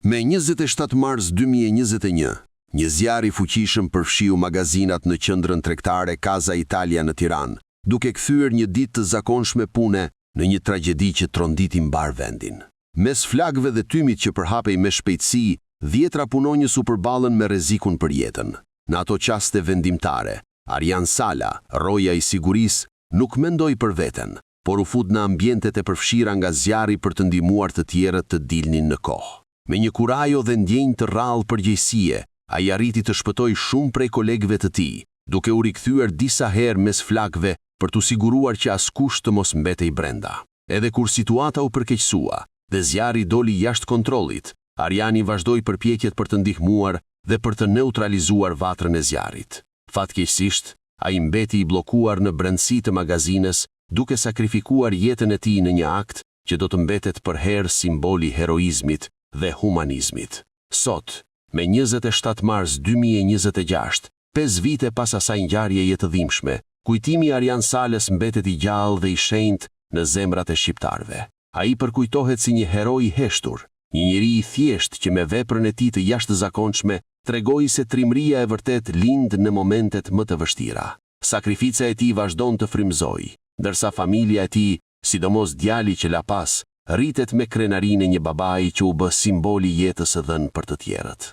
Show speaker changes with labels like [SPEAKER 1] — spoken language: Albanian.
[SPEAKER 1] Me 27 mars 2021, një zjarr i fuqishëm përfshiu magazinat në qendrën tregtare Casa Italia në Tiranë, duke kthyer një ditë të zakonshme pune në një tragjedi që tronditi mbar vendin. Mes flagëve dhe tymit që përhapej me shpejtësi, dhjetra punonjës u përballën me rrezikun për jetën. Në ato qaste vendimtare, Arjan Sala, roja i sigurisë, nuk mendoi për veten, por u fut në ambientet e përfshira nga zjarri për të ndihmuar të tjerët të dilnin në kohë. Me një kurajo dhe ndjenjë të rrallë përgjegjësie, ai arriti të shpëtojë shumë prej kolegëve të tij, duke u rikthyer disa herë mes flakëve për t'u siguruar që askush të mos mbetej brenda. Edhe kur situata u përkeqësua dhe zjarri doli jashtë kontrollit, Arjani vazhdoi përpjekjet për të ndihmuar dhe për të neutralizuar vatrën e zjarrit. Fatkeqësisht, ai mbeti i bllokuar në brendësi të magazinës, duke sakrifikuar jetën e tij në një akt që do të mbetet për herë simboli heroizmit dhe humanizmit. Sot, me 27 mars 2026, 5 vite pas asaj ngjarjeje të dhimbshme, kujtimi i Arjan Salës mbetet i gjallë dhe i shenjtë në zemrat e shqiptarëve. Ai përkujtohet si një hero i heshtur, një njeri i thjeshtë që me veprën e tij të jashtëzakonshme tregoi se trimëria e vërtet lind në momentet më të vështira. Sakrifica e tij vazhdon të frymëzojë, ndërsa familja e tij, sidomos djali që la pas, rritet me krenarinë e një babai që u bë simboli jetës së dhënë për të tjerët.